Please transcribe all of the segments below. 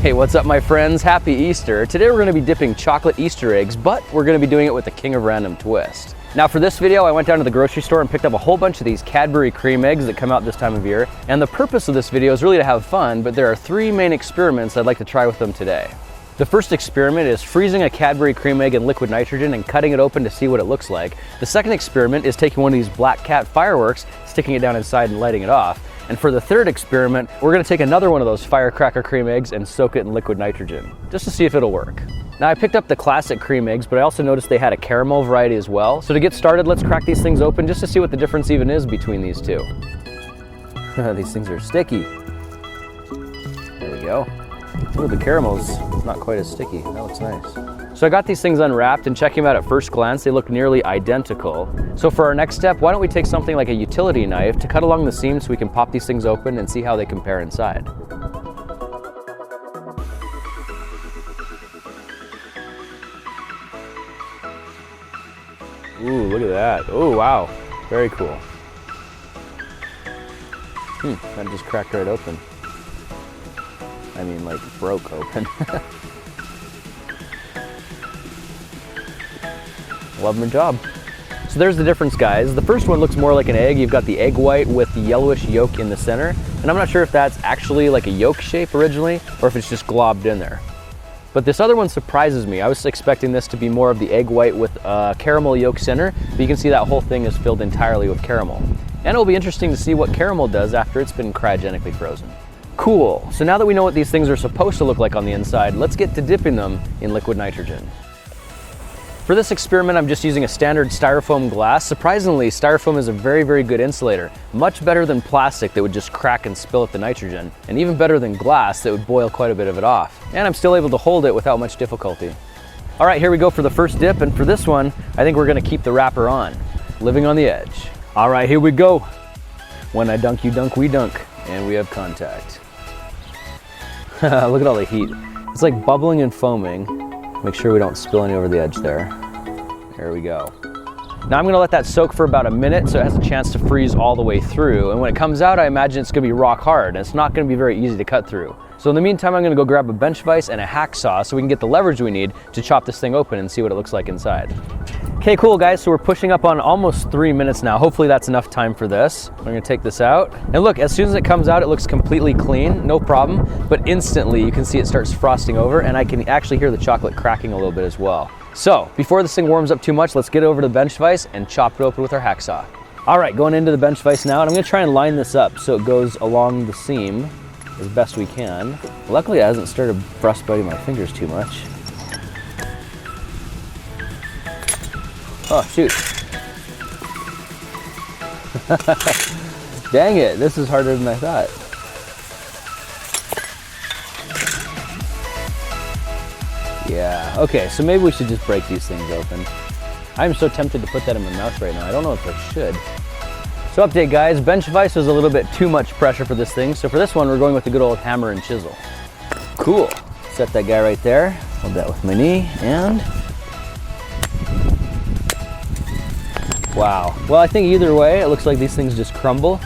Hey, what's up my friends? Happy Easter. Today we're gonna be dipping chocolate Easter eggs, but we're gonna be doing it with the King of Random twist. Now for this video, I went down to the grocery store and picked up a whole bunch of these Cadbury Crème eggs that come out this time of year. And the purpose of this video is really to have fun, but there are three main experiments I'd like to try with them today. The first experiment is freezing a Cadbury Crème egg in liquid nitrogen and cutting it open to see what it looks like. The second experiment is taking one of these Black Cat fireworks, sticking it down inside and lighting it off. And for the third experiment, we're gonna take another one of those Firecracker Crème eggs and soak it in liquid nitrogen, just to see if it'll work. Now I picked up the classic Crème eggs, but I also noticed they had a caramel variety as well. So to get started, let's crack these things open just to see what the difference even is between these two. These things are sticky. There we go. Ooh, the caramel's not quite as sticky. That looks nice. So I got these things unwrapped, and checking them out at first glance, they look nearly identical. So for our next step, why don't we take something like a utility knife to cut along the seams so we can pop these things open and see how they compare inside. Ooh, look at that. Oh, wow. Very cool. That just cracked right open. I mean, like, broke open. Love my job. So there's the difference, guys. The first one looks more like an egg. You've got the egg white with the yellowish yolk in the center. And I'm not sure if that's actually like a yolk shape originally, or if it's just globbed in there. But this other one surprises me. I was expecting this to be more of the egg white with caramel yolk center, but you can see that whole thing is filled entirely with caramel. And it'll be interesting to see what caramel does after it's been cryogenically frozen. Cool, so now that we know what these things are supposed to look like on the inside, let's get to dipping them in liquid nitrogen. For this experiment, I'm just using a standard styrofoam glass. Surprisingly, styrofoam is a very, very good insulator. Much better than plastic that would just crack and spill out the nitrogen, and even better than glass that would boil quite a bit of it off. And I'm still able to hold it without much difficulty. All right, here we go for the first dip, and for this one, I think we're gonna keep the wrapper on. Living on the edge. All right, here we go. When I dunk, you dunk, we dunk, and we have contact. Look at all the heat. It's like bubbling and foaming. Make sure we don't spill any over the edge there. There we go. Now I'm gonna let that soak for about a minute so it has a chance to freeze all the way through. And when it comes out, I imagine it's gonna be rock hard, and it's not gonna be very easy to cut through. So in the meantime, I'm gonna go grab a bench vise and a hacksaw so we can get the leverage we need to chop this thing open and see what it looks like inside. Okay, cool guys, so we're pushing up on almost 3 minutes now. Hopefully that's enough time for this. I'm gonna take this out. And look, as soon as it comes out, it looks completely clean, no problem. But instantly you can see it starts frosting over, and I can actually hear the chocolate cracking a little bit as well. So before this thing warms up too much, let's get over to the bench vise and chop it open with our hacksaw. All right, going into the bench vise now, and I'm gonna try and line this up so it goes along the seam as best we can. Luckily, it hasn't started frostbiting my fingers too much. Oh, shoot. Dang it, this is harder than I thought. Yeah, okay, so maybe we should just break these things open. I'm so tempted to put that in my mouth right now. I don't know if I should. So update guys, bench vise was a little bit too much pressure for this thing, so for this one we're going with the good old hammer and chisel. Cool, set that guy right there, hold that with my knee, and wow. Well, I think either way, it looks like these things just crumble,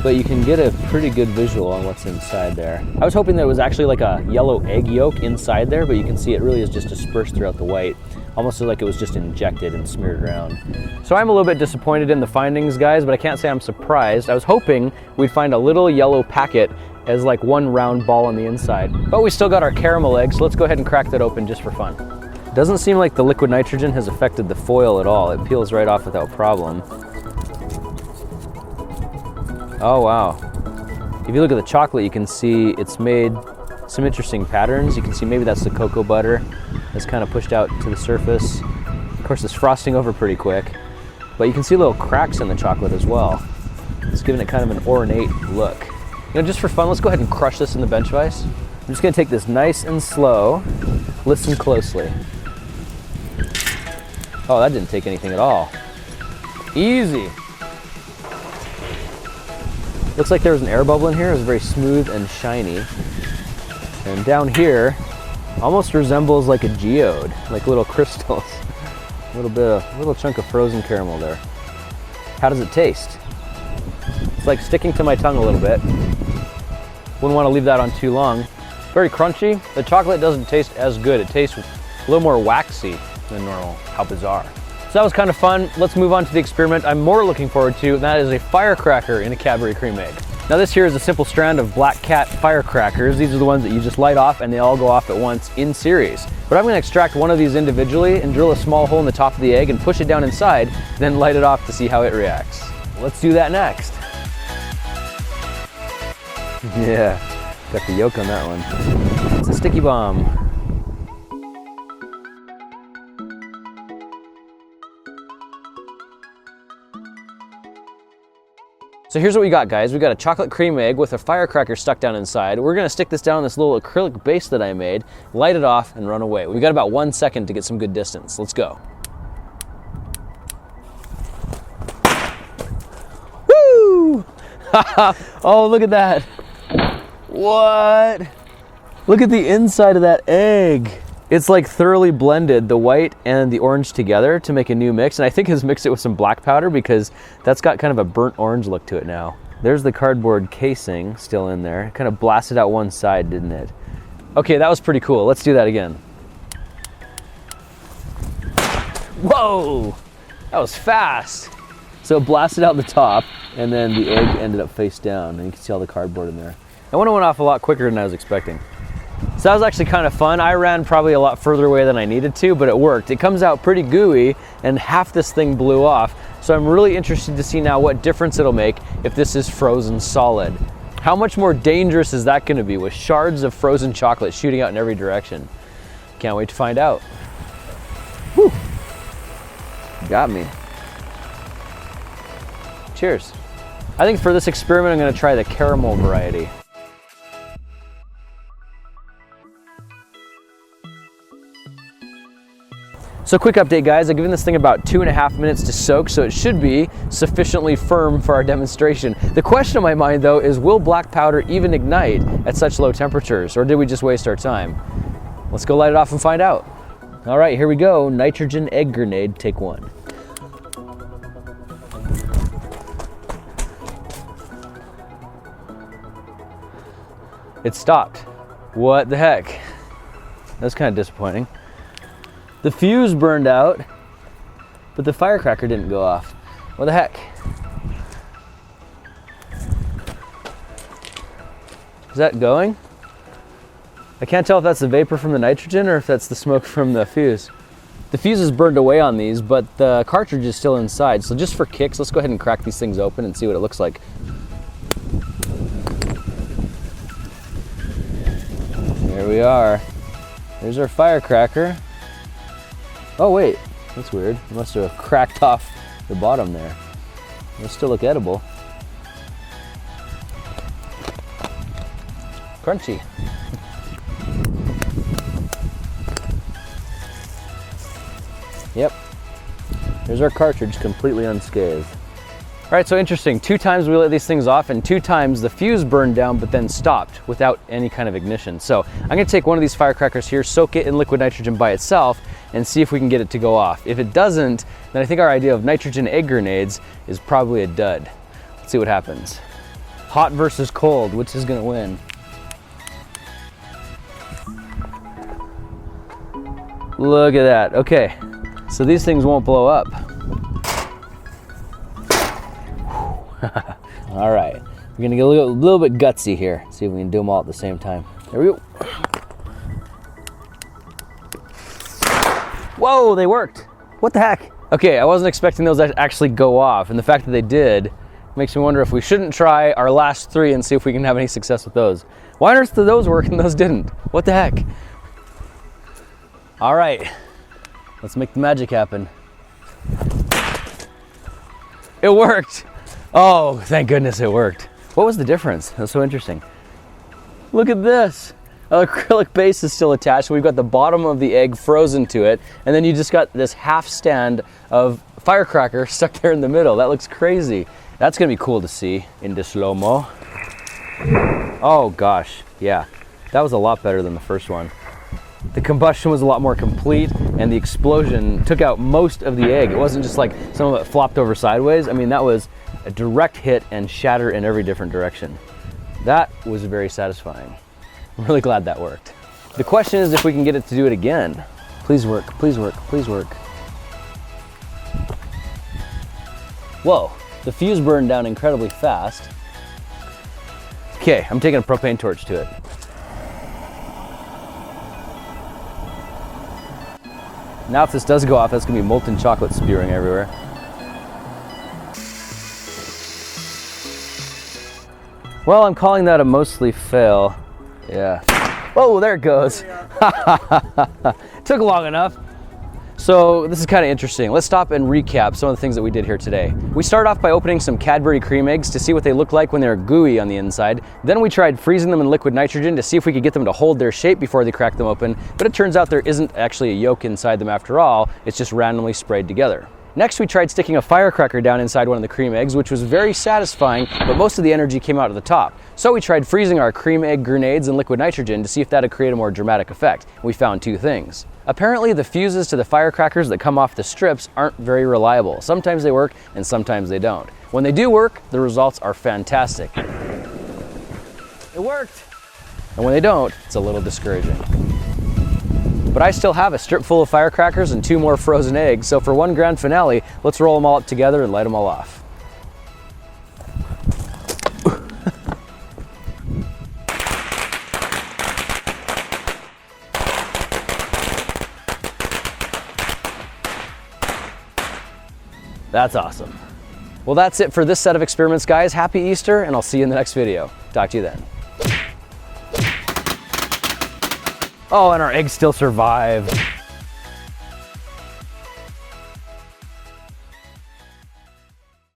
but you can get a pretty good visual on what's inside there. I was hoping that it was actually like a yellow egg yolk inside there, but you can see it really is just dispersed throughout the white, almost like it was just injected and smeared around. So I'm a little bit disappointed in the findings, guys, but I can't say I'm surprised. I was hoping we'd find a little yellow packet as like one round ball on the inside, but we still got our caramel egg, so let's go ahead and crack that open just for fun. Doesn't seem like the liquid nitrogen has affected the foil at all. It peels right off without problem. Oh wow. If you look at the chocolate, you can see it's made some interesting patterns. You can see maybe that's the cocoa butter that's kind of pushed out to the surface. Of course, it's frosting over pretty quick, but you can see little cracks in the chocolate as well. It's giving it kind of an ornate look. You know, just for fun, let's go ahead and crush this in the bench vise. I'm just gonna take this nice and slow. Listen closely. Oh, that didn't take anything at all. Easy. Looks like there was an air bubble in here. It was very smooth and shiny. And down here, almost resembles like a geode, like little crystals. A little chunk of frozen caramel there. How does it taste? It's like sticking to my tongue a little bit. Wouldn't want to leave that on too long. Very crunchy. The chocolate doesn't taste as good. It tastes a little more waxy than normal. How bizarre. So that was kind of fun. Let's move on to the experiment I'm more looking forward to, and that is a firecracker in a Cadbury Crème egg. Now this here is a simple strand of Black Cat firecrackers. These are the ones that you just light off and they all go off at once in series. But I'm going to extract one of these individually and drill a small hole in the top of the egg and push it down inside, then light it off to see how it reacts. Let's do that next. Yeah, got the yolk on that one. It's a sticky bomb. So here's what we got, guys. We got a chocolate cream egg with a firecracker stuck down inside. We're gonna stick this down on this little acrylic base that I made, light it off, and run away. We got about 1 second to get some good distance. Let's go. Woo! Oh, look at that. What? Look at the inside of that egg. It's like thoroughly blended the white and the orange together to make a new mix. And I think has mixed it with some black powder because that's got kind of a burnt orange look to it now. There's the cardboard casing still in there. Kind of blasted out one side, didn't it? Okay, that was pretty cool. Let's do that again. Whoa, that was fast. So it blasted out the top and then the egg ended up face down and you can see all the cardboard in there. That one went off a lot quicker than I was expecting. So that was actually kind of fun. I ran probably a lot further away than I needed to, but it worked. It comes out pretty gooey and half this thing blew off. So I'm really interested to see now what difference it'll make if this is frozen solid. How much more dangerous is that gonna be with shards of frozen chocolate shooting out in every direction? Can't wait to find out. Whew. Got me. Cheers. I think for this experiment, I'm gonna try the caramel variety. So quick update, guys. I've given this thing about 2.5 minutes to soak, so it should be sufficiently firm for our demonstration. The question in my mind, though, is will black powder even ignite at such low temperatures, or did we just waste our time? Let's go light it off and find out. All right, here we go. Nitrogen egg grenade, take one. It stopped. What the heck? That's kind of disappointing. The fuse burned out, but the firecracker didn't go off. What the heck? Is that going? I can't tell if that's the vapor from the nitrogen or if that's the smoke from the fuse. The fuse is burned away on these, but the cartridge is still inside. So just for kicks, let's go ahead and crack these things open and see what it looks like. There we are. There's our firecracker. Oh wait, that's weird. It must have cracked off the bottom there. It'll still look edible. Crunchy. Yep. There's our cartridge completely unscathed. All right, so interesting. 2 times we let these things off and 2 times the fuse burned down but then stopped without any kind of ignition. So I'm gonna take one of these firecrackers here, soak it in liquid nitrogen by itself and see if we can get it to go off. If it doesn't, then I think our idea of nitrogen egg grenades is probably a dud. Let's see what happens. Hot versus cold, which is gonna win? Look at that, okay. So these things won't blow up. All right, we're gonna get a little bit gutsy here. See if we can do them all at the same time. There we go. Whoa, they worked. What the heck? Okay, I wasn't expecting those to actually go off, and the fact that they did makes me wonder if we shouldn't try our last 3 and see if we can have any success with those. Why on earth did those work and those didn't? What the heck? All right, let's make the magic happen. It worked. Oh, thank goodness it worked. What was the difference? That's so interesting. Look at this. Our acrylic base is still attached. We've got the bottom of the egg frozen to it, and then you just got this half stand of firecracker stuck there in the middle. That looks crazy. That's gonna be cool to see in the slow-mo. Oh gosh, yeah. That was a lot better than the first one. The combustion was a lot more complete, and the explosion took out most of the egg. It wasn't just like some of it flopped over sideways. I mean, that was a direct hit and shatter in every different direction. That was very satisfying. I'm really glad that worked. The question is if we can get it to do it again. Please work, please work, please work. Whoa, the fuse burned down incredibly fast. Okay, I'm taking a propane torch to it. Now if this does go off, that's gonna be molten chocolate spewing everywhere. Well, I'm calling that a mostly fail. Yeah. Oh, there it goes. Took long enough. So this is kind of interesting. Let's stop and recap some of the things that we did here today. We started off by opening some Cadbury Crème eggs to see what they look like when they're gooey on the inside. Then we tried freezing them in liquid nitrogen to see if we could get them to hold their shape before they crack them open, but it turns out there isn't actually a yolk inside them after all, it's just randomly sprayed together. Next, we tried sticking a firecracker down inside one of the cream eggs, which was very satisfying, but most of the energy came out of the top. So we tried freezing our cream egg grenades in liquid nitrogen to see if that would create a more dramatic effect. We found two things. Apparently, the fuses to the firecrackers that come off the strips aren't very reliable. Sometimes they work and sometimes they don't. When they do work, the results are fantastic. It worked! And when they don't, it's a little discouraging. But I still have a strip full of firecrackers and 2 more frozen eggs, so for one grand finale, let's roll them all up together and light them all off. That's awesome. Well, that's it for this set of experiments, guys. Happy Easter, and I'll see you in the next video. Talk to you then. Oh, and our eggs still survive.